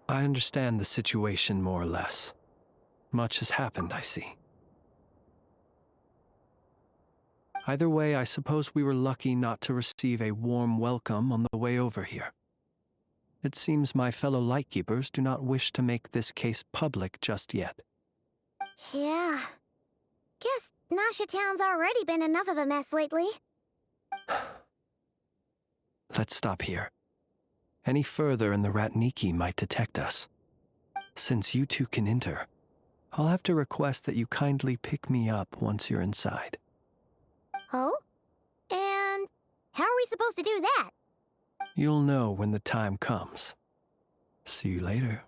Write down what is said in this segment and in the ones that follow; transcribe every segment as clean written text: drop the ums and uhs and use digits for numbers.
I understand the situation more or less. Much has happened, I see. Either way, I suppose we were lucky not to receive a warm welcome on the way over here. It seems my fellow Lightkeepers do not wish to make this case public just yet. Yeah. Guess Nasha Town's already been enough of a mess lately. Let's stop here. Any further and the Ratniki might detect us. Since you two can enter, I'll have to request that you kindly pick me up once you're inside. Oh? And how are we supposed to do that? You'll know when the time comes. See you later.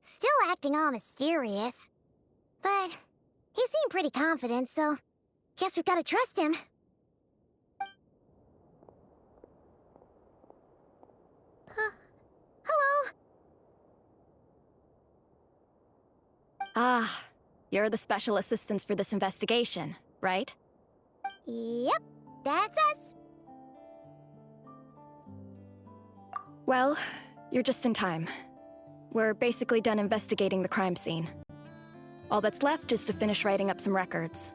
Still acting all mysterious. But he seemed pretty confident, so guess we've got to trust him. Hello? Ah, you're the special assistants for this investigation, right? Yep, that's us. Well, you're just in time. We're basically done investigating the crime scene. All that's left is to finish writing up some records.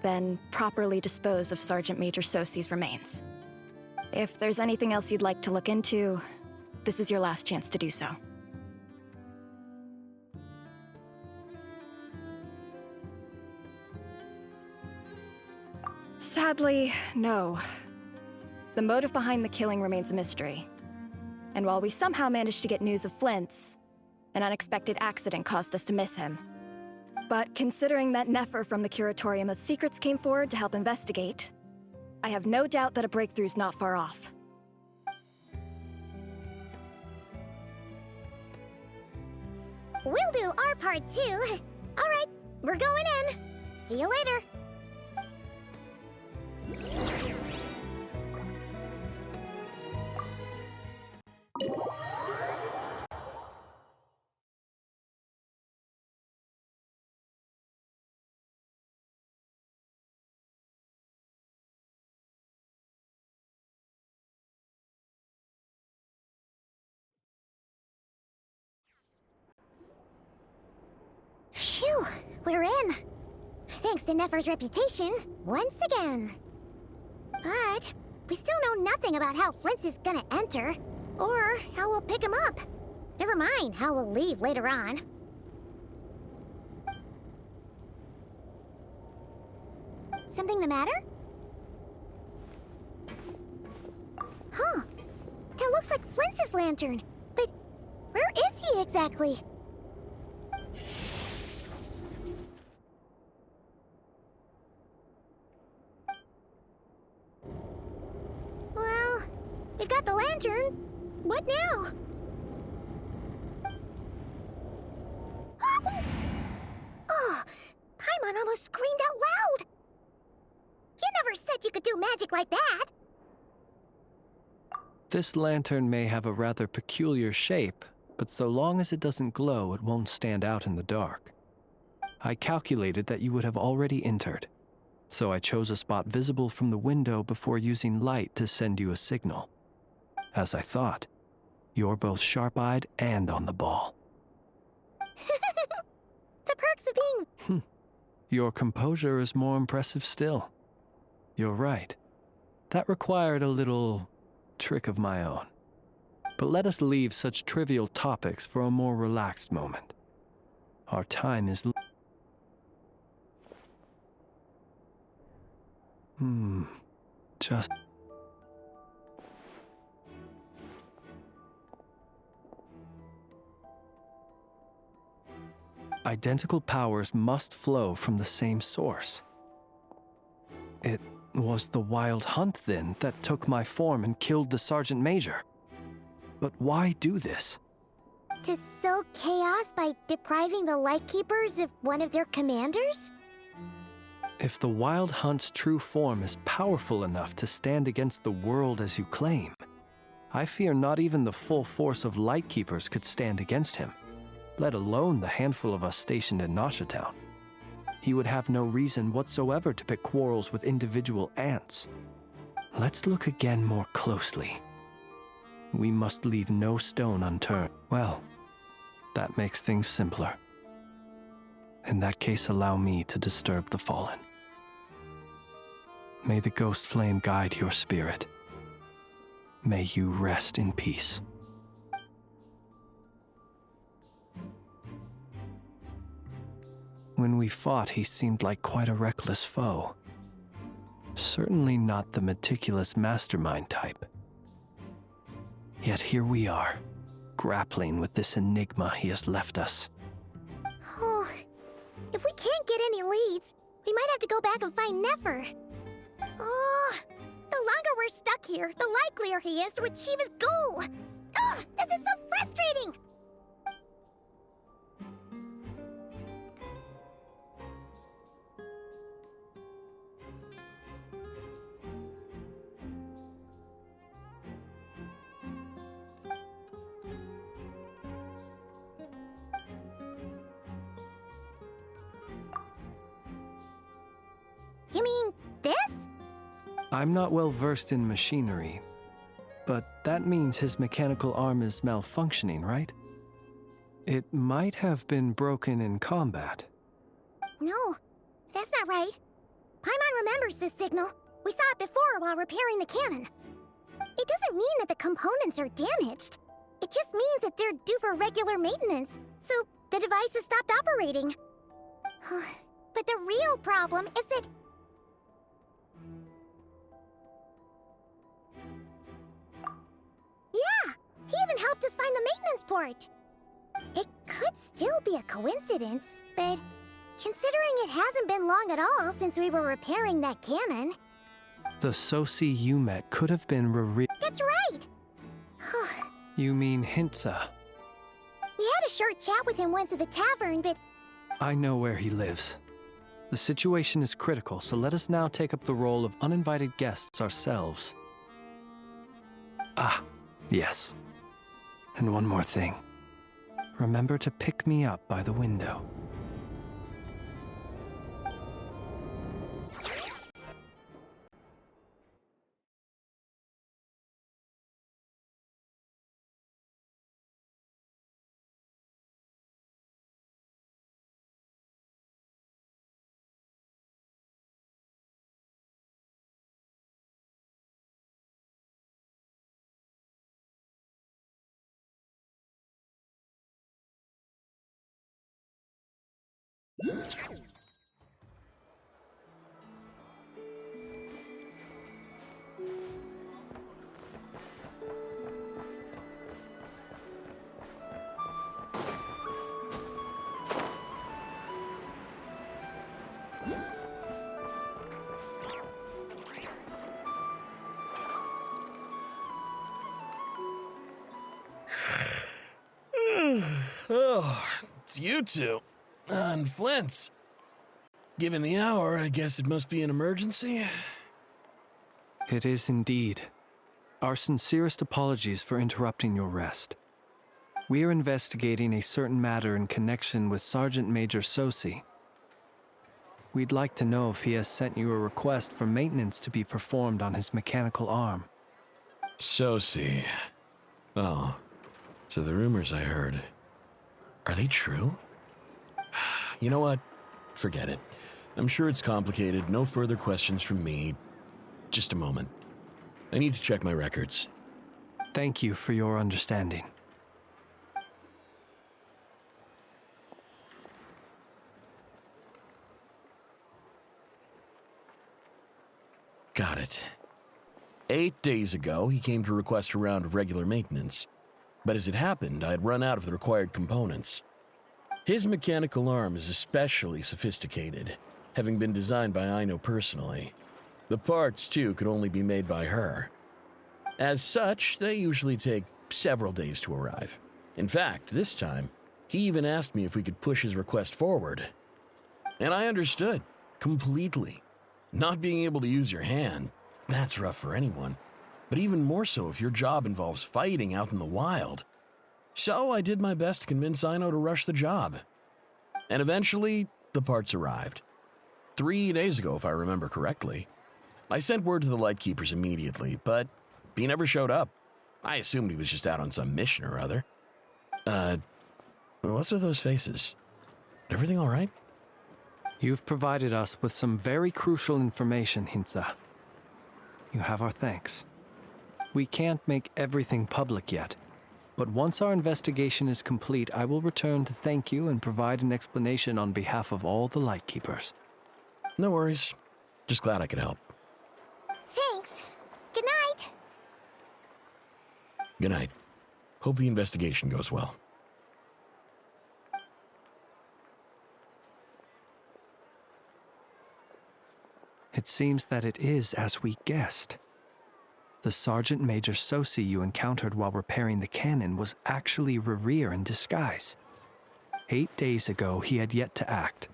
Then properly dispose of Sergeant Major Sosi's remains. If there's anything else you'd like to look into, this is your last chance to do so. Sadly, no. The motive behind the killing remains a mystery. And while we somehow managed to get news of Flint's, an unexpected accident caused us to miss him. But considering that Nefer from the Curatorium of Secrets came forward to help investigate, I have no doubt that a breakthrough's not far off. We'll do our part too. All right, we're going in. See you later. Phew, we're in. Thanks to Nefer's reputation, once again. But we still know nothing about how Flint's is gonna enter, or how we'll pick him up. Never mind how we'll leave later on. Something the matter? Huh. That looks like Flint's lantern. But where is he exactly? Well, we've got the lantern. What now? Oh, Paimon almost screamed out loud. You never said you could do magic like that. This lantern may have a rather peculiar shape, but so long as it doesn't glow, it won't stand out in the dark. I calculated that you would have already entered, so I chose a spot visible from the window before using light to send you a signal. As I thought, you're both sharp-eyed and on the ball. The perks of being... Your composure is more impressive still. You're right. That required a little trick of my own. But let us leave such trivial topics for a more relaxed moment. Our time is... just... Identical powers must flow from the same source. It was the Wild Hunt, then, that took my form and killed the Sergeant Major. But why do this? To sow chaos by depriving the Lightkeepers of one of their commanders? If the Wild Hunt's true form is powerful enough to stand against the world as you claim, I fear not even the full force of Lightkeepers could stand against him, let alone the handful of us stationed in Nasha Town. he would have no reason whatsoever to pick quarrels with individual ants. Let's look again more closely. We must leave no stone unturned. Well, that makes things simpler. In that case, allow me to disturb the fallen. May the ghost flame guide your spirit. May you rest in peace. When we fought, he seemed like quite a reckless foe. Certainly not the meticulous mastermind type. Yet here we are, grappling with this enigma he has left us. Oh, if we can't get any leads, we might have to go back and find Nefer. Oh, the longer we're stuck here, the likelier he is to achieve his goal. Oh, this is so frustrating! You mean this? I'm not well versed in machinery, but that means his mechanical arm is malfunctioning, right? It might have been broken in combat. No, that's not right. Paimon remembers this signal. We saw it before while repairing the cannon. It doesn't mean that the components are damaged. It just means that they're due for regular maintenance, so the device has stopped operating. But the real problem is that... Yeah, he even helped us find the maintenance port. It could still be a coincidence, but considering it hasn't been long at all since we were repairing that cannon... The Sosi you met could have been That's right! You mean Hintsa? We had a short chat with him once at the tavern, but... I know where he lives. The situation is critical, so let us now take up the role of uninvited guests ourselves. Ah, yes. And one more thing. Remember to pick me up by the window. Oh, it's you two. And Flint's. Given the hour, I guess it must be an emergency. It is indeed. Our sincerest apologies for interrupting your rest. We are investigating a certain matter in connection with Sergeant Major Sosi. We'd like to know if he has sent you a request for maintenance to be performed on his mechanical arm. Sosi. Oh, so the rumors I heard, are they true? You know what? Forget it. I'm sure it's complicated. No further questions from me. Just a moment. I need to check my records. Thank you for your understanding. Got it. 8 days ago, he came to request a round of regular maintenance. But as it happened, I had run out of the required components. His mechanical arm is especially sophisticated, having been designed by Aino personally. The parts, too, could only be made by her. As such, they usually take several days to arrive. In fact, this time, he even asked me if we could push his request forward. And I understood, completely. Not being able to use your hand, that's rough for anyone. But even more so if your job involves fighting out in the wild. So I did my best to convince Aino to rush the job. And eventually, the parts arrived. 3 days ago, if I remember correctly. I sent word to the Lightkeepers immediately, but he never showed up. I assumed he was just out on some mission or other. What's with those faces? Everything all right? You've provided us with some very crucial information, Hinza. You have our thanks. We can't make everything public yet, but once our investigation is complete, I will return to thank you and provide an explanation on behalf of all the Lightkeepers. No worries. Just glad I could help. Thanks. Good night. Good night. Hope the investigation goes well. It seems that it is as we guessed. The Sergeant Major Sosi you encountered while repairing the cannon was actually Rerir in disguise. 8 days ago, he had yet to act.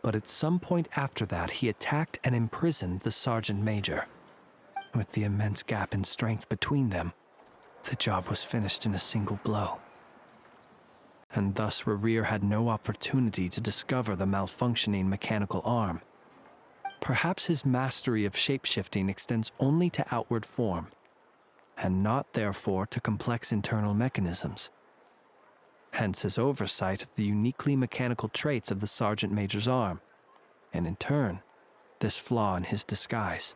But at some point after that, he attacked and imprisoned the Sergeant Major. With the immense gap in strength between them, the job was finished in a single blow. And thus Rerir had no opportunity to discover the malfunctioning mechanical arm. Perhaps his mastery of shapeshifting extends only to outward form, and not therefore to complex internal mechanisms. Hence his oversight of the uniquely mechanical traits of the Sergeant Major's arm, and in turn, this flaw in his disguise.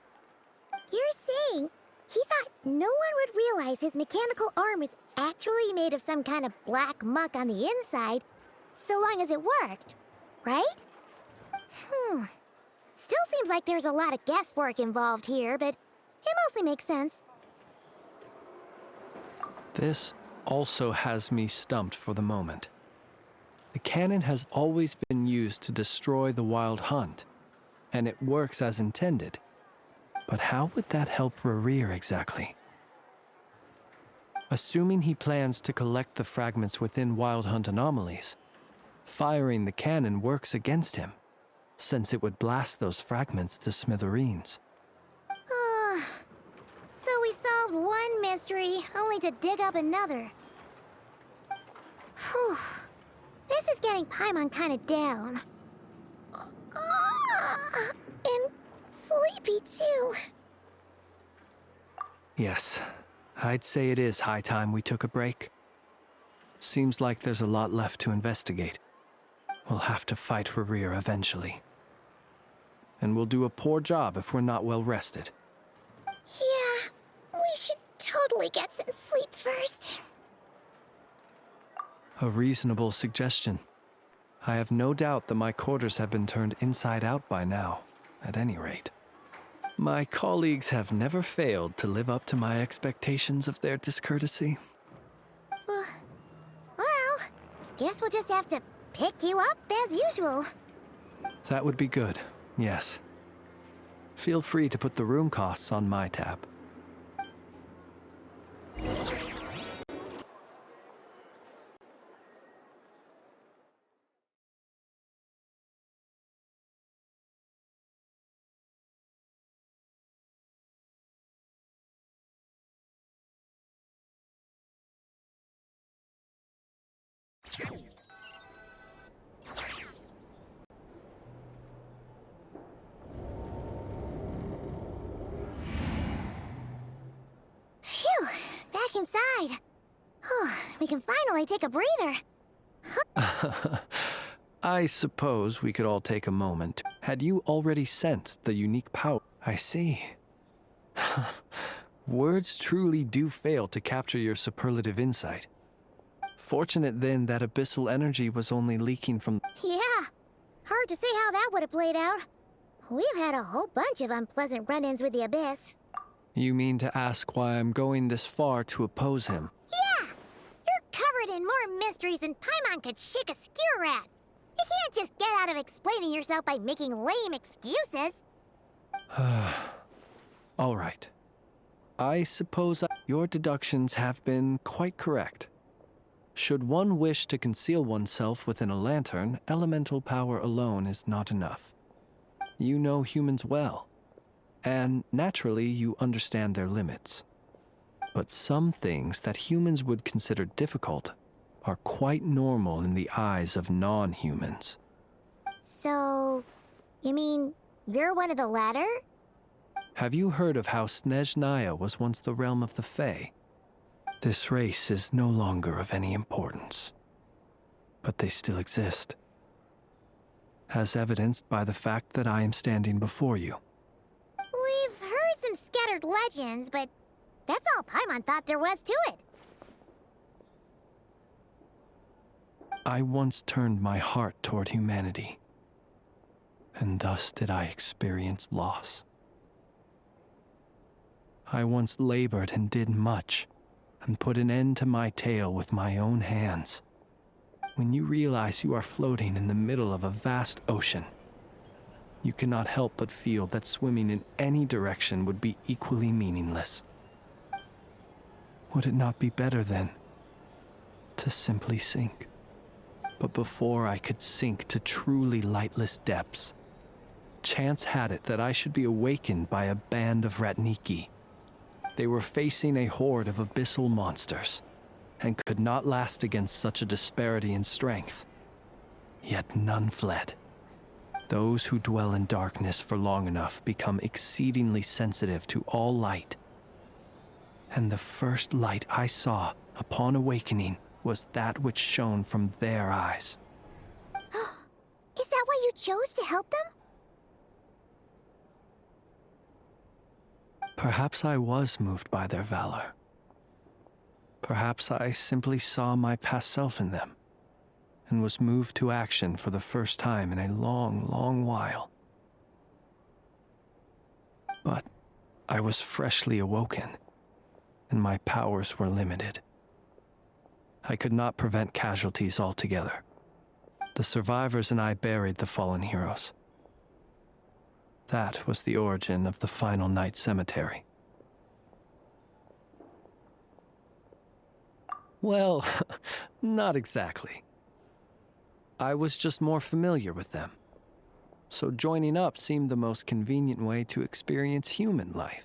You're saying he thought no one would realize his mechanical arm is actually made of some kind of black muck on the inside, so long as it worked, right? Still seems like there's a lot of guesswork involved here, but it mostly makes sense. This also has me stumped for the moment. The cannon has always been used to destroy the Wild Hunt, and it works as intended. But how would that help Rerir exactly? Assuming he plans to collect the fragments within Wild Hunt anomalies, firing the cannon works against him, since it would blast those fragments to smithereens. So we solved one mystery, only to dig up another. Whew. This is getting Paimon kind of down. And sleepy, too. Yes, I'd say it is high time we took a break. Seems like there's a lot left to investigate. We'll have to fight Rerir eventually. And we'll do a poor job if we're not well rested. Yeah, we should totally get some sleep first. A reasonable suggestion. I have no doubt that my quarters have been turned inside out by now, at any rate. My colleagues have never failed to live up to my expectations of their discourtesy. Well, guess we'll just have to pick you up as usual. That would be good, yes. Feel free to put the room costs on my tab. Phew, back inside. We can finally take a breather. I suppose we could all take a moment. Had you already sensed the unique power? I see. Words truly do fail to capture your superlative insight. Fortunate then that abyssal energy was only leaking from... Yeah, hard to say how that would have played out. We've had a whole bunch of unpleasant run-ins with the Abyss. You mean to ask why I'm going this far to oppose him? Yeah! You're covered in more mysteries than Paimon could shake a skewer at. You can't just get out of explaining yourself by making lame excuses. All right. I suppose your deductions have been quite correct. Should one wish to conceal oneself within a lantern, elemental power alone is not enough. You know humans well, and naturally you understand their limits. But some things that humans would consider difficult are quite normal in the eyes of non-humans. So, You mean, you're one of the latter? Have you heard of how Snezhnaya was once the realm of the Fae? This race is no longer of any importance, but they still exist, as evidenced by the fact that I am standing before you. We've heard some scattered legends, but that's all Paimon thought there was to it. I once turned my heart toward humanity, and thus did I experience loss. I once labored and did much, and put an end to my tale with my own hands. When you realize you are floating in the middle of a vast ocean, you cannot help but feel that swimming in any direction would be equally meaningless. Would it not be better, then, to simply sink? But before I could sink to truly lightless depths, chance had it that I should be awakened by a band of Ratniki. They were facing a horde of abyssal monsters, and could not last against such a disparity in strength. Yet none fled. Those who dwell in darkness for long enough become exceedingly sensitive to all light. And the first light I saw upon awakening was that which shone from their eyes. Is that why you chose to help them? Perhaps I was moved by their valor. Perhaps I simply saw my past self in them, and was moved to action for the first time in a long, long while. But I was freshly awoken, and my powers were limited. I could not prevent casualties altogether. The survivors and I buried the fallen heroes. That was the origin of the Final Night Cemetery. Well, not exactly. I was just more familiar with them. So joining up seemed the most convenient way to experience human life.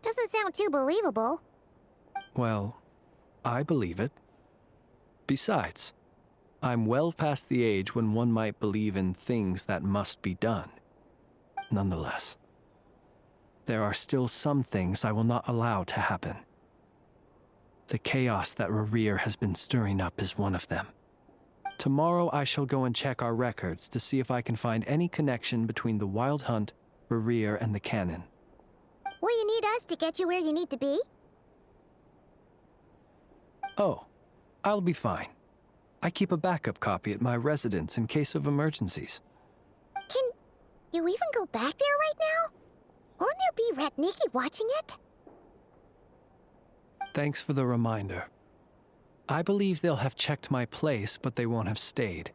Doesn't sound too believable. Well, I believe it. Besides, I'm well past the age when one might believe in things that must be done. Nonetheless, there are still some things I will not allow to happen. The chaos that Rerir has been stirring up is one of them. Tomorrow I shall go and check our records to see if I can find any connection between the Wild Hunt, Rerir, and the Canon. Will you need us to get you where you need to be? Oh, I'll be fine. I keep a backup copy at my residence in case of emergencies. Can you even go back there right now? Won't there be Ratniki watching it? Thanks for the reminder. I believe they'll have checked my place, but they won't have stayed.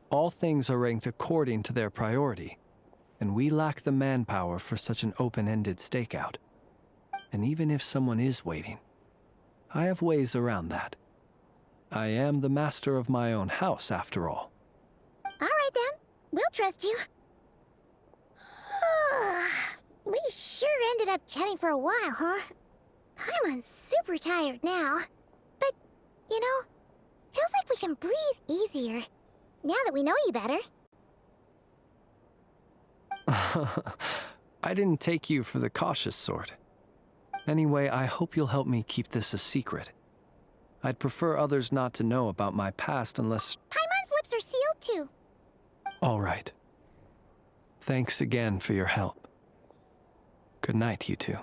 All things are ranked according to their priority, and we lack the manpower for such an open-ended stakeout. And even if someone is waiting, I have ways around that. I am the master of my own house, after all. All right then, we'll trust you. We sure ended up chatting for a while, huh? I'm super tired now. But, you know, feels like we can breathe easier, now that we know you better. I didn't take you for the cautious sort. Anyway, I hope you'll help me keep this a secret. I'd prefer others not to know about my past unless... Paimon's lips are sealed too. All right. Thanks again for your help. Good night, you two.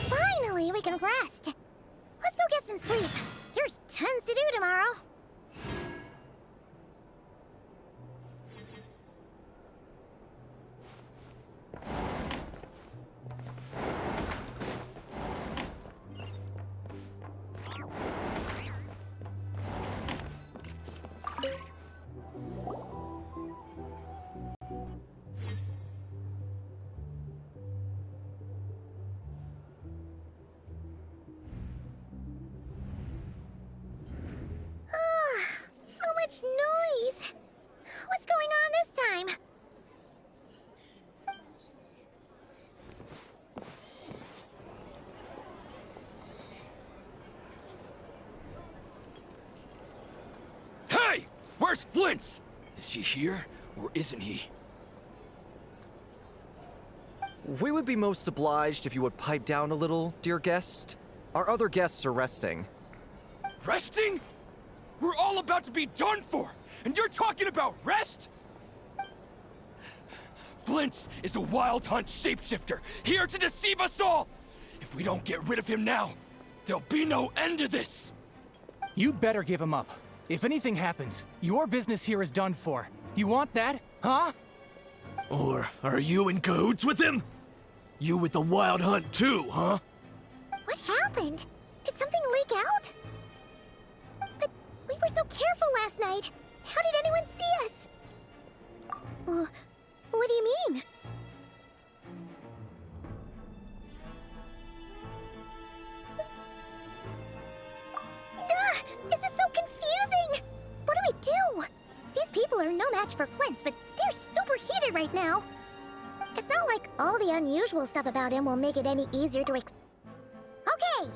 Finally, we can rest. Let's go get some sleep. There's tons to do tomorrow. Where's Flint's? Is he here, or isn't he? We would be most obliged if you would pipe down a little, dear guest. Our other guests are resting. Resting? We're all about to be done for, and you're talking about rest? Flint's is a wild hunt shapeshifter, here to deceive us all! If we don't get rid of him now, there'll be no end to this! You better give him up. If anything happens, your business here is done for. You want that, huh? Or are you in cahoots with him? You with the wild hunt too, huh? What happened? Did something leak out? But we were so careful last night. How did anyone see us? What do you mean? This is so confusing! What do we do? These people are no match for Flint's, but they're super heated right now. It's not like all the unusual stuff about him will make it any easier to Okay!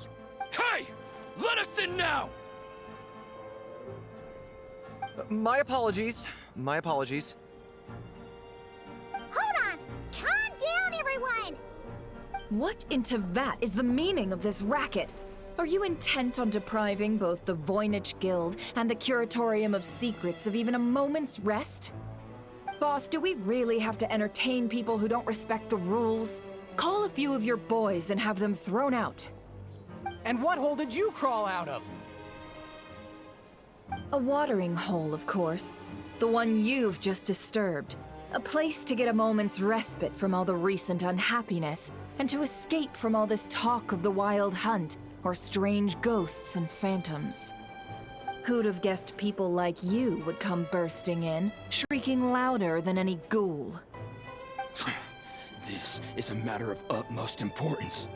Hey! Let us in now! My apologies. My apologies. Hold on! Calm down, everyone! What in Tevat is the meaning of this racket? Are you intent on depriving both the Voynich Guild and the Curatorium of Secrets of even a moment's rest? Boss, do we really have to entertain people who don't respect the rules? Call a few of your boys and have them thrown out. And what hole did you crawl out of? A watering hole, of course. The one you've just disturbed. A place to get a moment's respite from all the recent unhappiness, and to escape from all this talk of the wild hunt, or strange ghosts and phantoms. Who'd have guessed people like you would come bursting in, shrieking louder than any ghoul? This is a matter of utmost importance.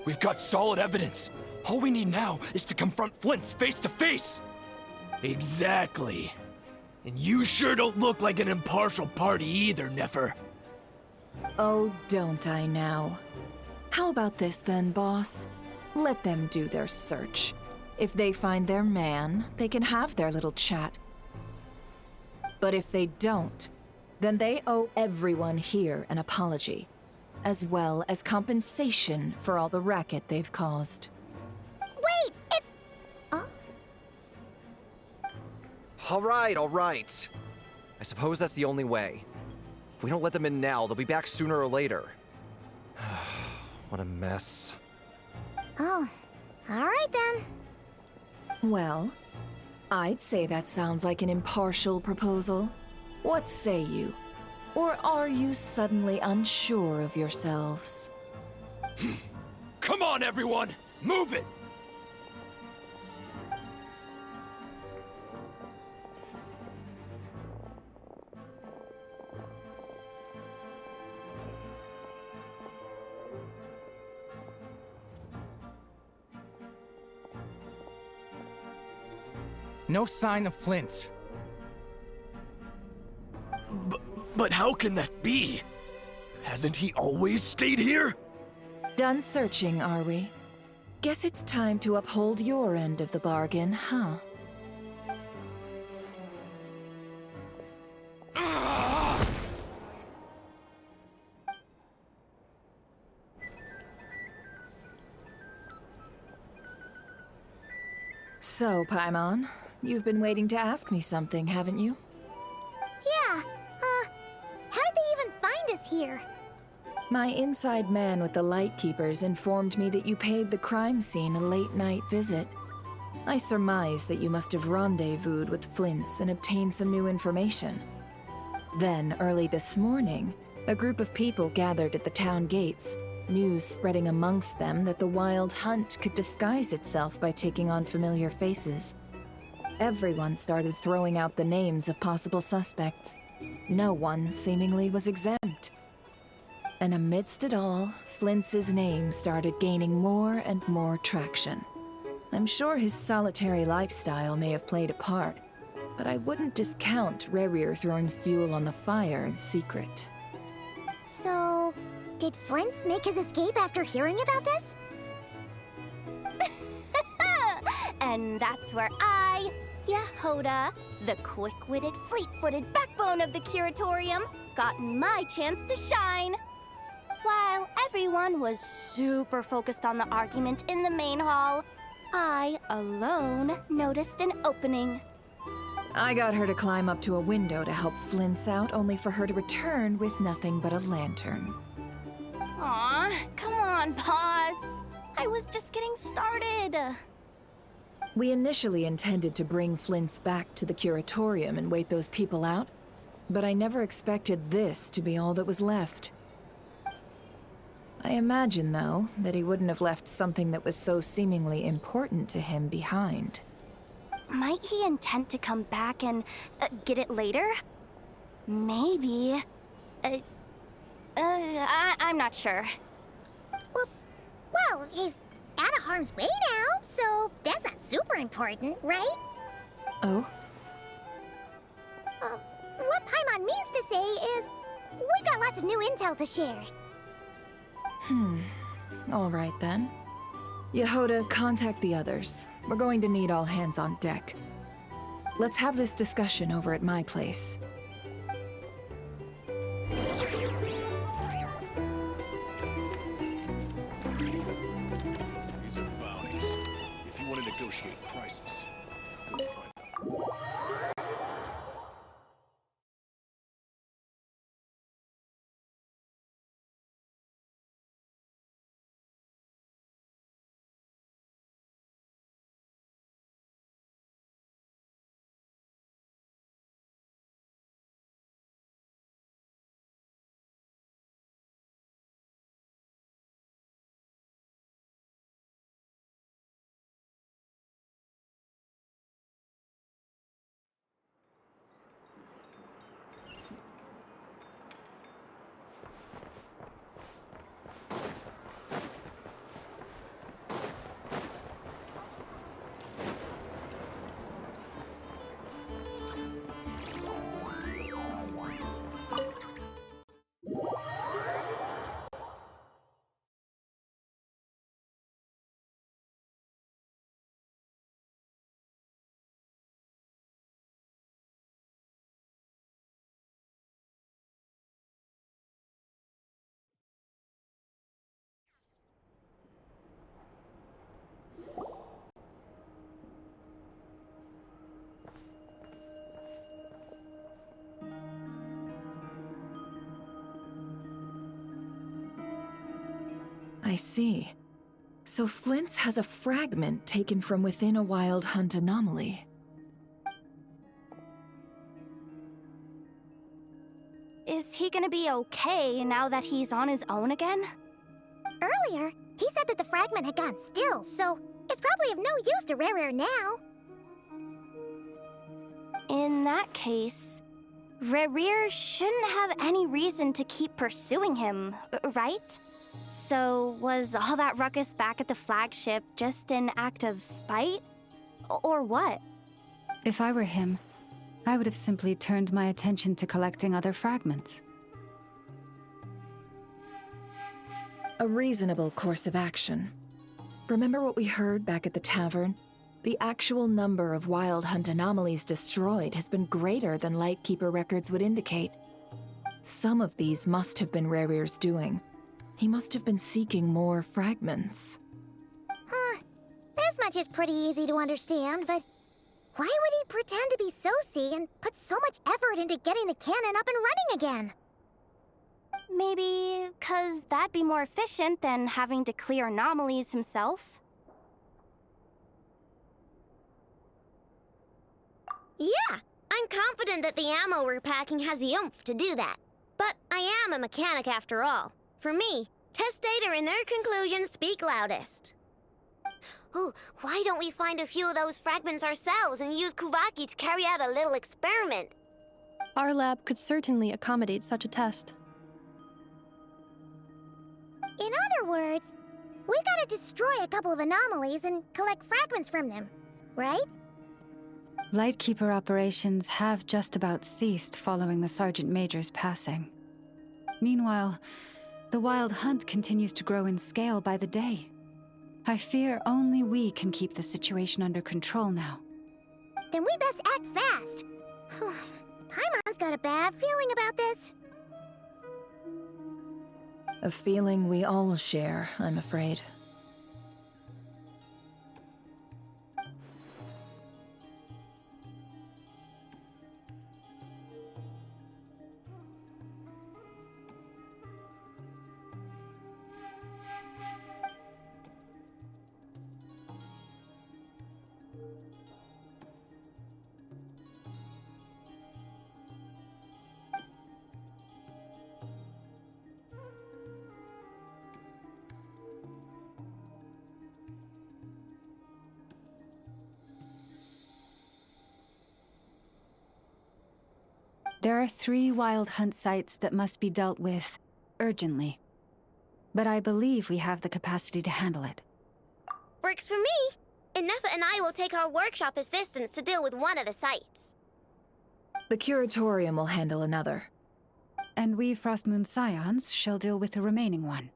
We've got solid evidence. All we need now is to confront Flint's face to face. Exactly. And you sure don't look like an impartial party either, Nefer. Oh, don't I now? How about this then, boss? Let them do their search. If they find their man, they can have their little chat. But if they don't, then they owe everyone here an apology, as well as compensation for all the racket they've caused. Wait, it's... All right. I suppose that's the only way. If we don't let them in now, they'll be back sooner or later. What a mess. Oh, alright then. Well, I'd say that sounds like an impartial proposal. What say you? Or are you suddenly unsure of yourselves? Come on, everyone! Move it! No sign of Flint's. But how can that be? Hasn't he always stayed here? Done searching, are we? Guess it's time to uphold your end of the bargain, huh? So, Paimon, you've been waiting to ask me something, haven't you? Yeah, how did they even find us here? My inside man with the Lightkeepers informed me that you paid the crime scene a late-night visit. I surmise that you must have rendezvoused with Flint's and obtained some new information. Then, early this morning, a group of people gathered at the town gates, news spreading amongst them that the wild hunt could disguise itself by taking on familiar faces. Everyone started throwing out the names of possible suspects. No one, seemingly, was exempt. And amidst it all, Flint's name started gaining more and more traction. I'm sure his solitary lifestyle may have played a part, but I wouldn't discount Rerir throwing fuel on the fire in secret. So, did Flint's make his escape after hearing about this? And that's where I Yehoda, the quick-witted, fleet-footed backbone of the curatorium, gotten my chance to shine. While everyone was super focused on the argument in the main hall, I, alone, noticed an opening. I got her to climb up to a window to help Flint's out, only for her to return with nothing but a lantern. Aw, come on, Paz. I was just getting started. We initially intended to bring Flint's back to the curatorium and wait those people out, but I never expected this to be all that was left. I imagine, though, that he wouldn't have left something that was so seemingly important to him behind. Might he intend to come back and get it later? Maybe. I'm not sure. Well, he's out of harm's way now, so that's not super important, right? Oh? What Paimon means to say is, we got lots of new intel to share. All right then. Yehoda, contact the others. We're going to need all hands on deck. Let's have this discussion over at my place. These are bounties. If you want to negotiate prices, go find them. I see. So Flint's has a fragment taken from within a wild hunt anomaly. Is he gonna be okay now that he's on his own again? Earlier, he said that the fragment had gone still, so it's probably of no use to Rare now. In that case, Rerir shouldn't have any reason to keep pursuing him, right? So was all that ruckus back at the flagship just an act of spite? Or what? If I were him, I would have simply turned my attention to collecting other fragments. A reasonable course of action. Remember what we heard back at the tavern? The actual number of wild hunt anomalies destroyed has been greater than Lightkeeper records would indicate. Some of these must have been Rerir's doing. He must have been seeking more fragments. This much is pretty easy to understand, but why would he pretend to be Soci and put so much effort into getting the cannon up and running again? Maybe 'cause that'd be more efficient than having to clear anomalies himself? Yeah, I'm confident that the ammo we're packing has the oomph to do that. But I am a mechanic after all. For me, test data and their conclusions speak loudest. Ooh, why don't we find a few of those fragments ourselves and use Kuvaki to carry out a little experiment? Our lab could certainly accommodate such a test. In other words, we gotta destroy a couple of anomalies and collect fragments from them, right? Lightkeeper operations have just about ceased following the Sergeant Major's passing. Meanwhile, the wild hunt continues to grow in scale by the day. I fear only we can keep the situation under control now. then we best act fast. Paimon's got a bad feeling about this. A feeling we all share, I'm afraid. There are 3 wild hunt sites that must be dealt with urgently. But I believe we have the capacity to handle it. Works for me. Inefa and I will take our workshop assistants to deal with one of the sites. The Curatorium will handle another. And we Frostmoon Scions shall deal with the remaining one.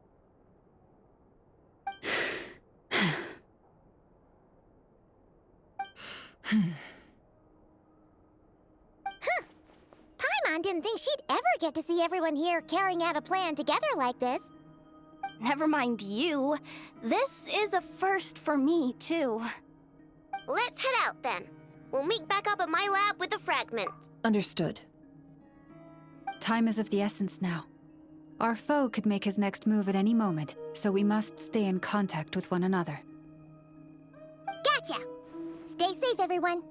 Paimon didn't think she'd ever get to see everyone here carrying out a plan together like this. Never mind you. This is a first for me, too. Let's head out then. We'll meet back up at my lab with the fragments. Understood. Time is of the essence now. Our foe could make his next move at any moment, so we must stay in contact with one another. Gotcha! Stay safe, everyone.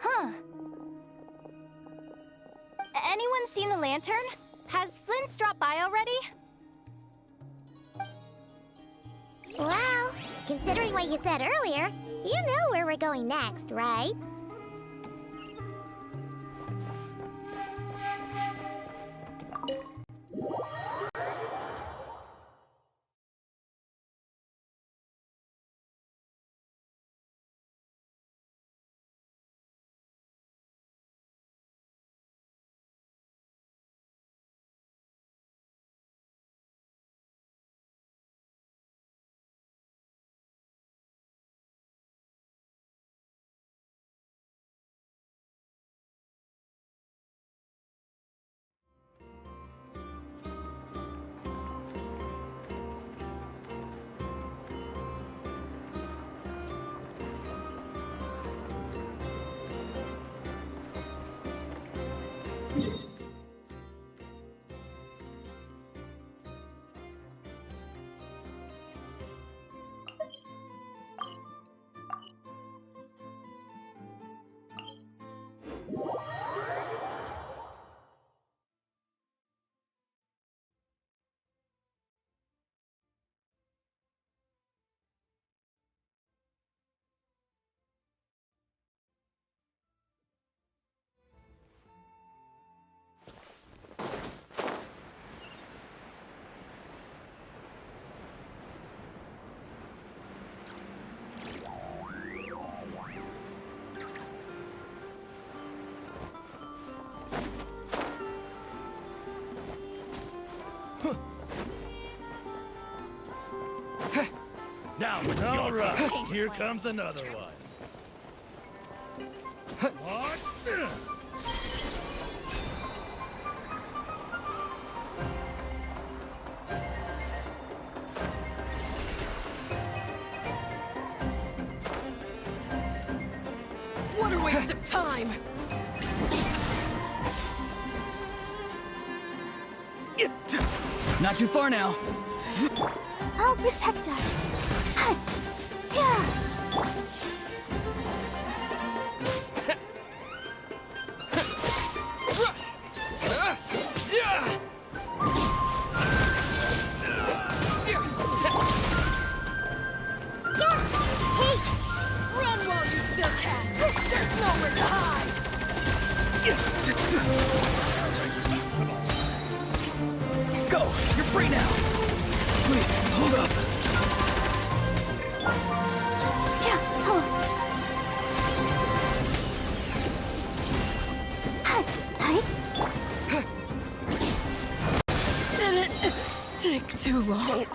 Huh. Anyone seen the lantern? Has Flint's dropped by already? Well, considering what you said earlier, you know where we're going next, right? Now, all right, here comes another one. Watch this. What a waste of time! Not too far now. I'll protect us. Run while you still can! There's nowhere to hide! Go! You're free now! Please, hold up! Didn't take Too long.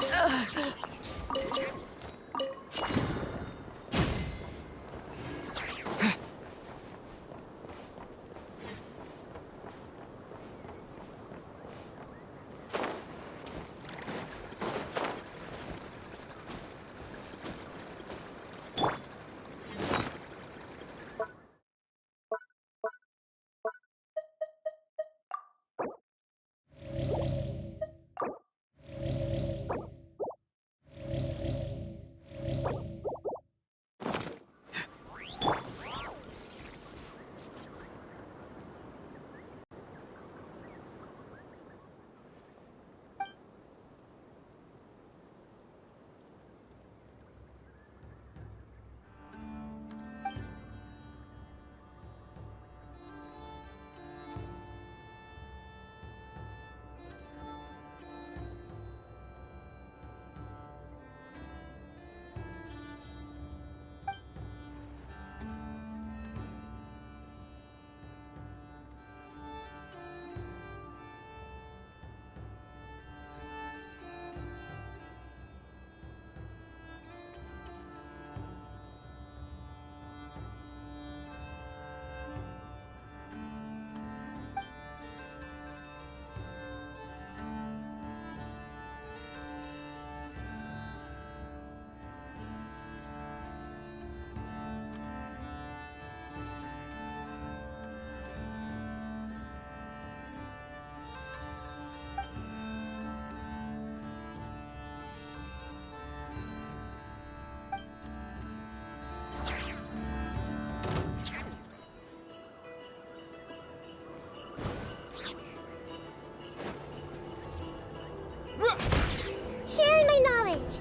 Sharing my knowledge.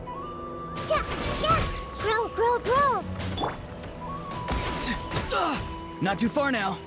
Yeah. Grow. Not too far now.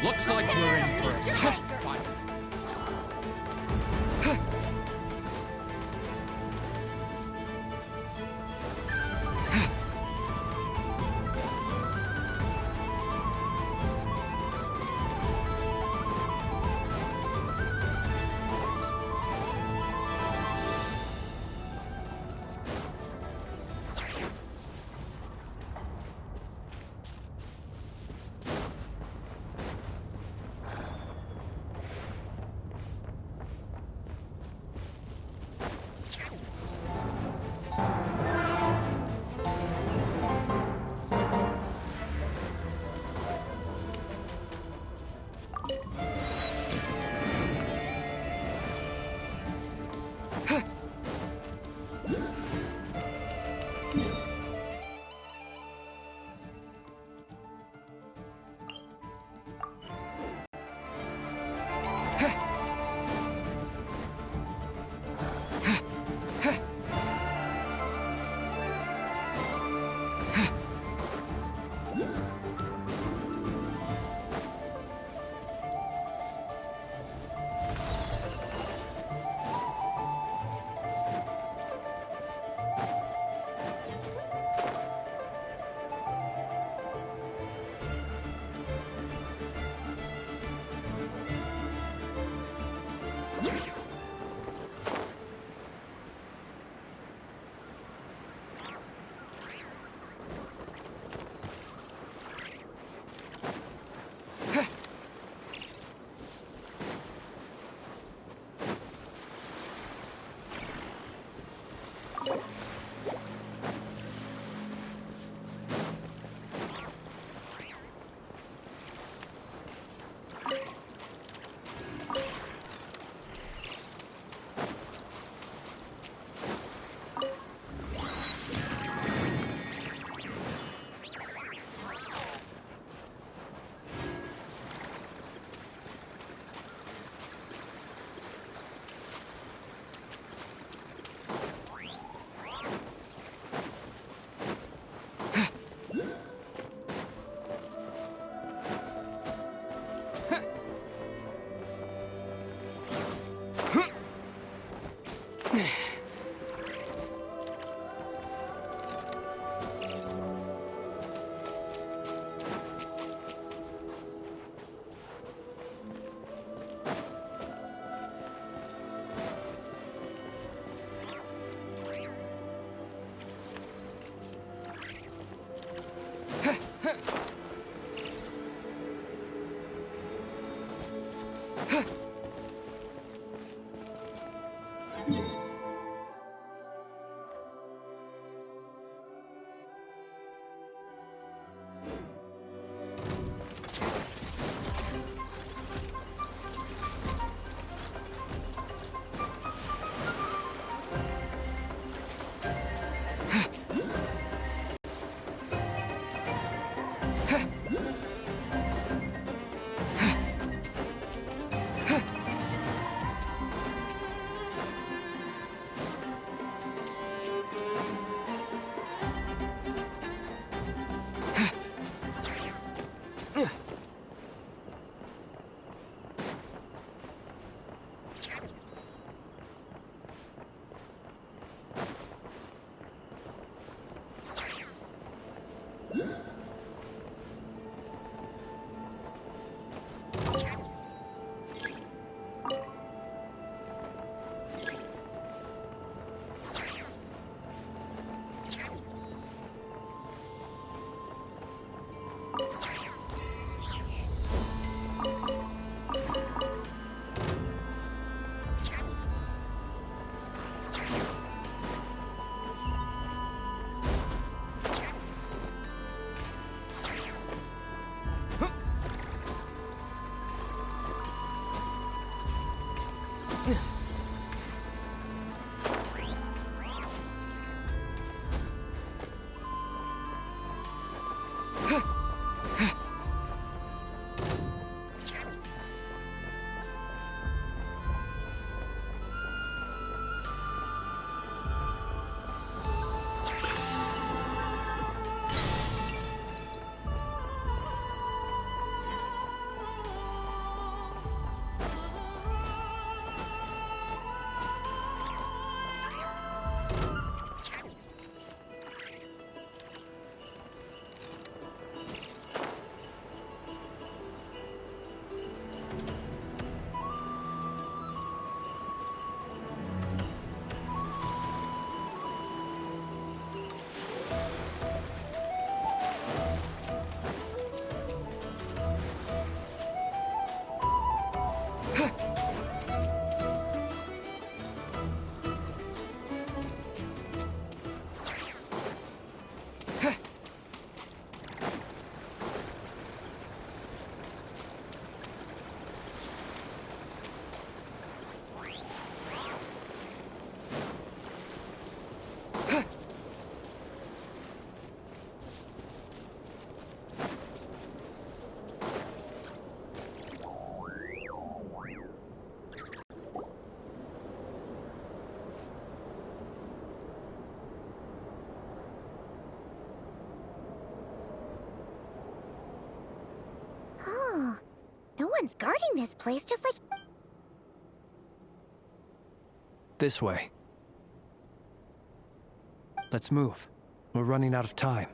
Looks like we're in for a tough fight. No one's guarding this place, just like... This way. Let's move. We're running out of time.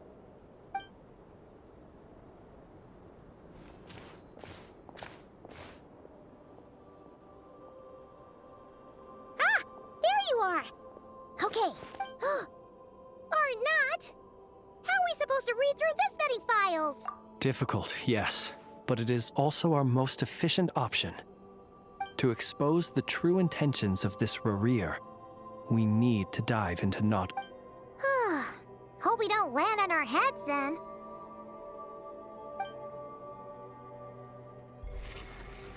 Ah! There you are! Okay. Or not! How are we supposed to read through this many files? Difficult, yes. But it is also our most efficient option. To expose the true intentions of this Rereer, we need to dive into not... Hope we don't land on our heads then.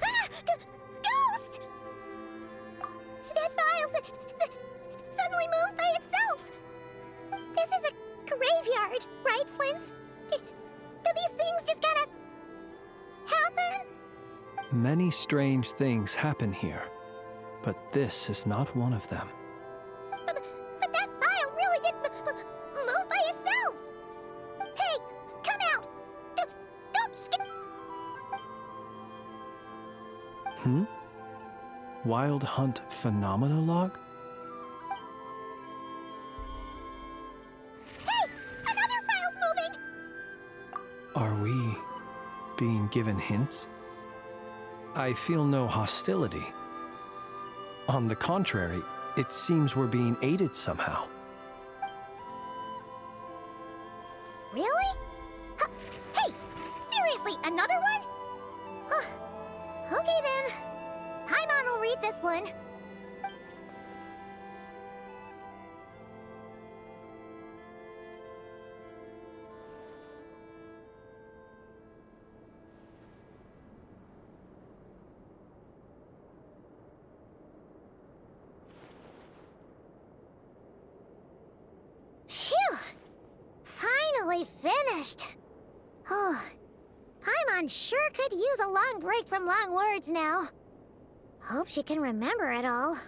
Ah! Ghost! That file suddenly moved by itself! This is a graveyard, right, Flint? Do these things just gotta... happen? Many strange things happen here, but this is not one of them. But that file really did move by itself! Hey, come out! Don't skip... Wild Hunt Phenomena Log? Hey! Another file's moving! Are we being given hints? I feel no hostility. On the contrary, it seems we're being aided somehow. Really? Hey! Seriously, another one? Okay then. Paimon will read this one. finally finished. Oh, Paimon sure could use a long break from long words now. Hope she can remember it all.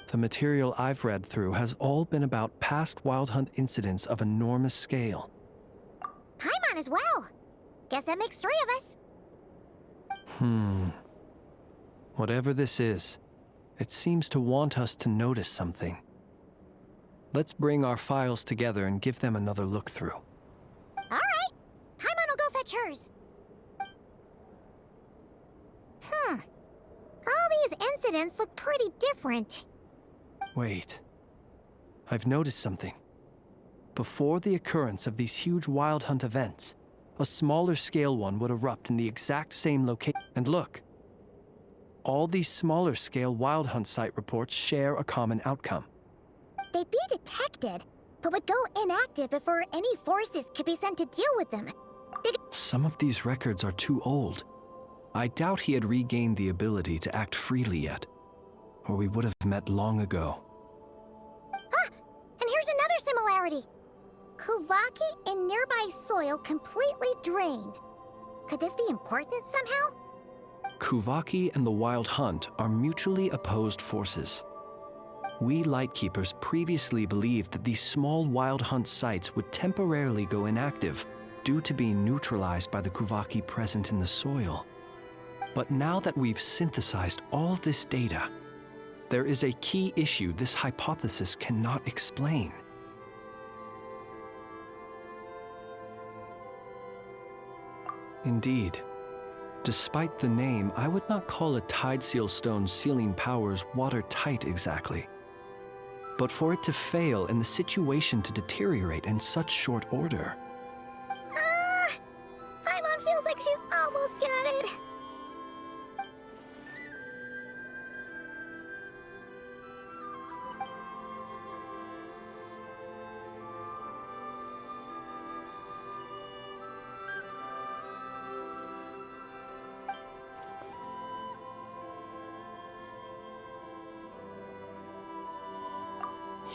The material I've read through has all been about past Wild Hunt incidents of enormous scale. Paimon as well. Guess that makes 3 of us. Whatever this is, it seems to want us to notice something. Let's bring our files together and give them another look through. All right. Paimon will go fetch hers. All these incidents look pretty different. Wait. I've noticed something. Before the occurrence of these huge Wild Hunt events, a smaller scale one would erupt in the exact same location. And look. All these smaller scale Wild Hunt site reports share a common outcome. They'd be detected, but would go inactive before any forces could be sent to deal with them. Some of these records are too old. I doubt he had regained the ability to act freely yet, or we would have met long ago. Ah! And here's another similarity. Kuvaki in nearby soil completely drained. Could this be important somehow? Kuvaki and the Wild Hunt are mutually opposed forces. We Lightkeepers previously believed that these small Wild Hunt sites would temporarily go inactive due to being neutralized by the Kuvaki present in the soil. But now that we've synthesized all this data, there is a key issue this hypothesis cannot explain. Indeed, despite the name, I would not call a Tideseal Stone's sealing powers watertight exactly. But for it to fail and the situation to deteriorate in such short order... Paimon feels like she's almost got it.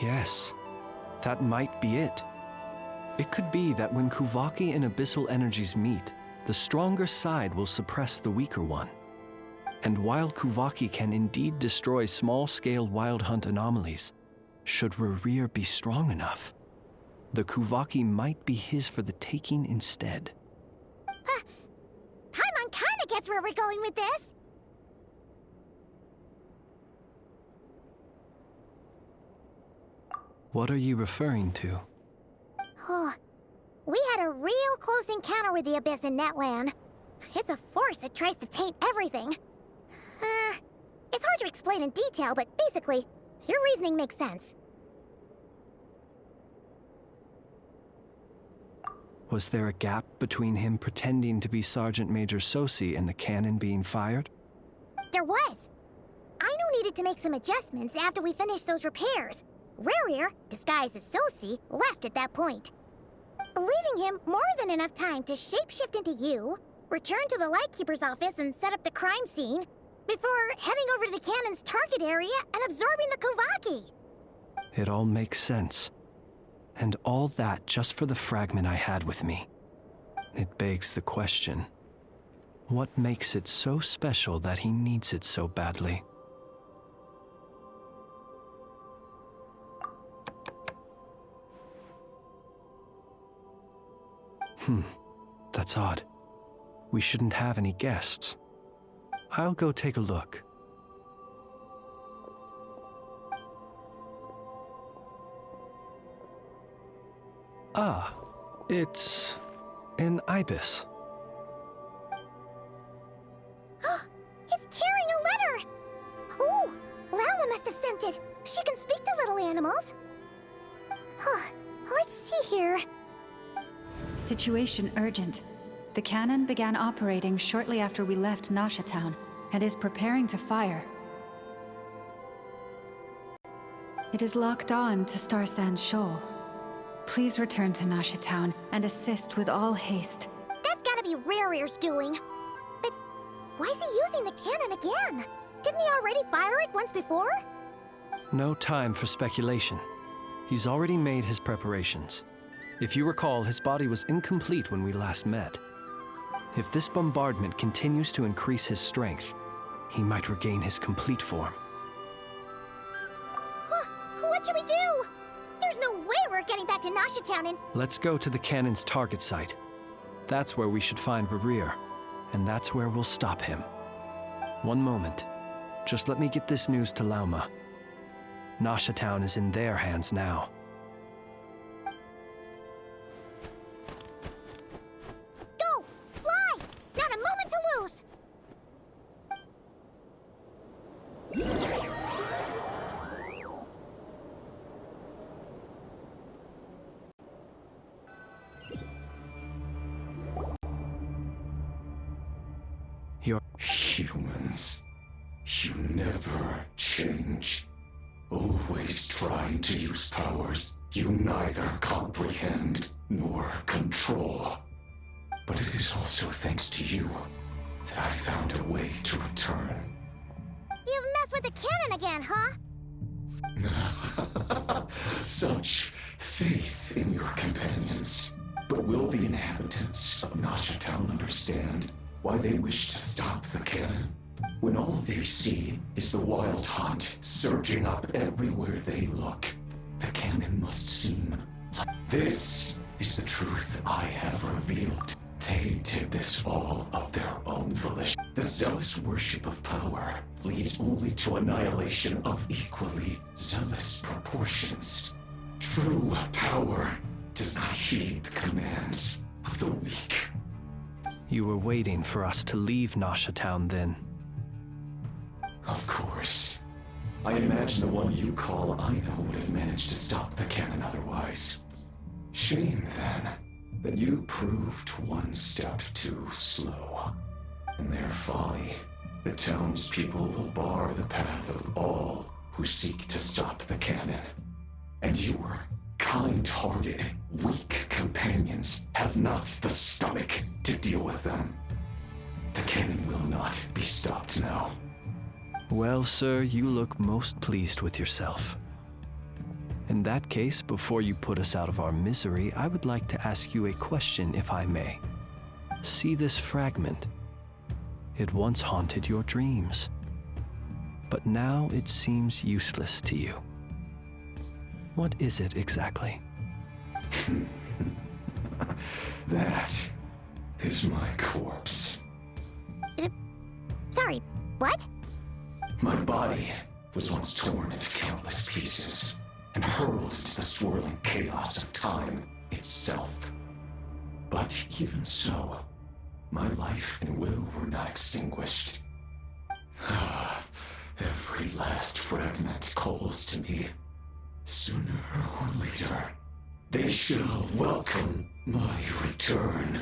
Yes, that might be it. It could be that when Kuvaki and Abyssal energies meet, the stronger side will suppress the weaker one. And while Kuvaki can indeed destroy small-scale Wild Hunt anomalies, should Rerir be strong enough, the Kuvaki might be his for the taking instead. Paimon kinda gets where we're going with this. What are you referring to? Oh, we had a real close encounter with the Abyss in Netland. It's a force that tries to taint everything. It's hard to explain in detail, but basically, your reasoning makes sense. Was there a gap between him pretending to be Sergeant Major Sosi and the cannon being fired? There was. Aino needed to make some adjustments after we finished those repairs. Rerir, disguised as Sosi, left at that point, leaving him more than enough time to shapeshift into you, return to the Lightkeeper's office and set up the crime scene, before heading over to the cannon's target area and absorbing the Kuvaki. It all makes sense. And all that just for the fragment I had with me. It begs the question, what makes it so special that he needs it so badly? That's odd. We shouldn't have any guests. I'll go take a look. Ah, it's an ibis. It's carrying a letter! Ooh, Lala must have sent it. She can speak to little animals. Let's see here. Situation urgent. The cannon began operating shortly after we left Nasha Town and is preparing to fire. It is locked on to Star Sand Shoal. Please return to Nasha Town and assist with all haste. That's gotta be Rerir's doing. But why is he using the cannon again? Didn't he already fire it once before? No time for speculation. He's already made his preparations. If you recall, his body was incomplete when we last met. If this bombardment continues to increase his strength, he might regain his complete form. What should we do? There's no way we're getting back to Nasha Town and... Let's go to the cannon's target site. That's where we should find Rerir, and that's where we'll stop him. One moment. Just let me get this news to Lauma. Nasha Town is in their hands now. Go! Fly! Not a moment to lose! Humans, you never change. Always trying to use powers you neither comprehend nor control. But it is also thanks to you that I found a way to return. You've messed with the cannon again, huh? Such faith in your companions. But will the inhabitants of Nasha Town understand why they wish to stop the cannon, when all they see is the wild hunt surging up everywhere they look? The cannon must seem like... This is the truth I have revealed. They did this all of their own volition. The zealous worship of power leads only to annihilation of equally zealous proportions. True power does not heed the commands of the weak. You were waiting for us to leave Nasha Town then. Of course. I imagine the one you call Aino would have managed to stop the cannon otherwise. Shame, then, that you proved one step too slow. In their folly, the townspeople will bar the path of all who seek to stop the cannon. And your kind-hearted, weak companions have not the stomach to deal with them. The cannon will not be stopped now. Well, sir, you look most pleased with yourself. In that case, before you put us out of our misery, I would like to ask you a question, if I may. See this fragment? It once haunted your dreams, but now it seems useless to you. What is it exactly? That is my corpse. Sorry, what? My body was once torn into countless pieces and hurled into the swirling chaos of time itself. But even so, my life and will were not extinguished. Every last fragment calls to me. Sooner or later, they shall welcome my return.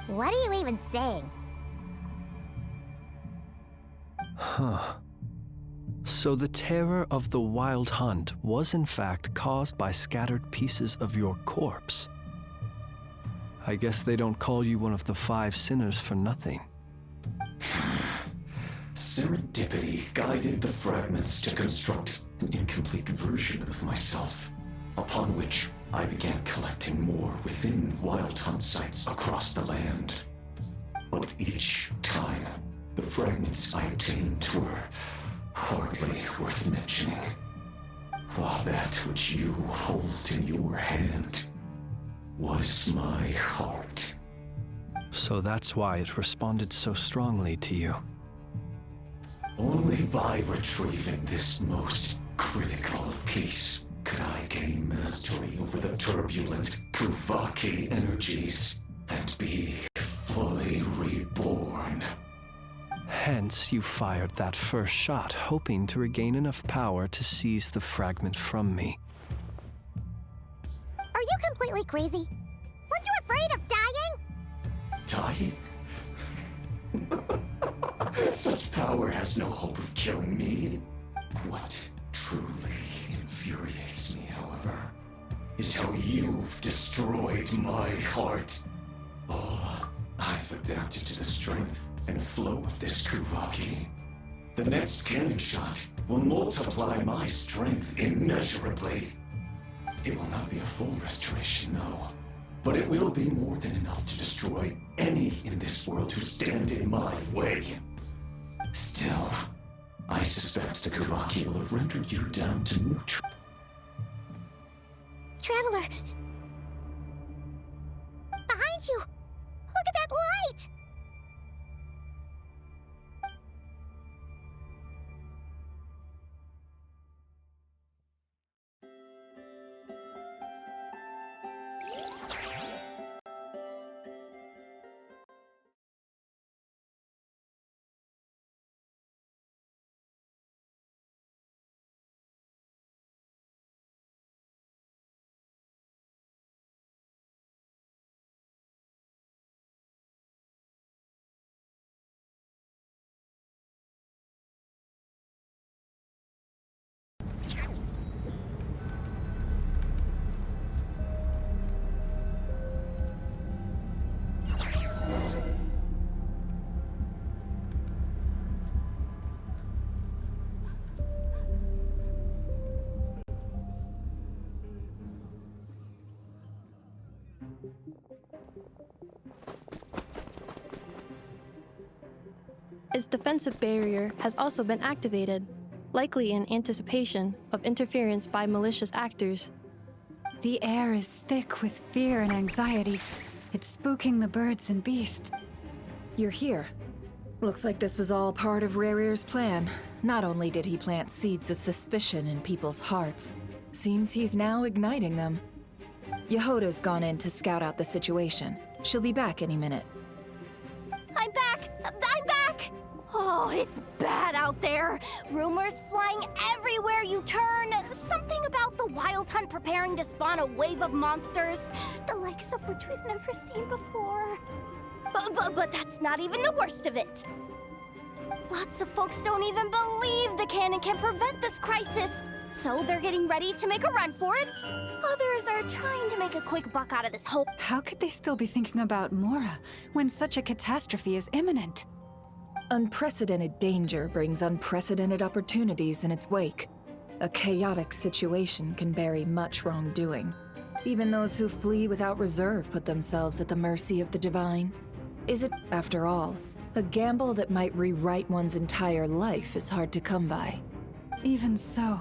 What are you even saying? Huh. So the terror of the wild hunt was in fact caused by scattered pieces of your corpse. I guess they don't call you one of the 5 sinners for nothing. Serendipity guided the fragments to construct an incomplete version of myself, upon which I began collecting more within wild hunt sites across the land. But each time, the fragments I obtained were hardly worth mentioning, while that which you hold in your hand was my heart. So that's why it responded so strongly to you. Only by retrieving this most critical piece could I gain mastery over the turbulent Kuvaki energies and be fully reborn. Hence, you fired that first shot, hoping to regain enough power to seize the fragment from me. Are you completely crazy? Weren't you afraid of dying? Dying? Such power has no hope of killing me. What truly infuriates me, however, is how you've destroyed my heart. Oh, I've adapted to the strength and flow of this Kuvaki. The next cannon shot will multiply my strength immeasurably. It will not be a full restoration, no. but it will be more than enough to destroy any in this world who stand in my way. Still, I suspect the Kiraki will have rendered you down to neutral. Traveler! Behind you! Look at that light! Its defensive barrier has also been activated, likely in anticipation of interference by malicious actors. The air is thick with fear and anxiety. It's spooking the birds and beasts. You're here. Looks like this was all part of Rarir's plan. Not only did he plant seeds of suspicion in people's hearts, seems he's now igniting them. Yehoda's gone in to scout out the situation. She'll be back any minute. I'm back! I'm back! Oh, it's bad out there. Rumors flying everywhere you turn. Something about the Wild Hunt preparing to spawn a wave of monsters, the likes of which we've never seen before. But that's not even the worst of it. Lots of folks don't even believe the cannon can prevent this crisis, so they're getting ready to make a run for it. Others are trying to make a quick buck out of this whole... How could they still be thinking about Mora when such a catastrophe is imminent? Unprecedented danger brings unprecedented opportunities in its wake. A chaotic situation can bury much wrongdoing. Even those who flee without reserve put themselves at the mercy of the divine. Is it, after all, a gamble that might rewrite one's entire life is hard to come by? Even so,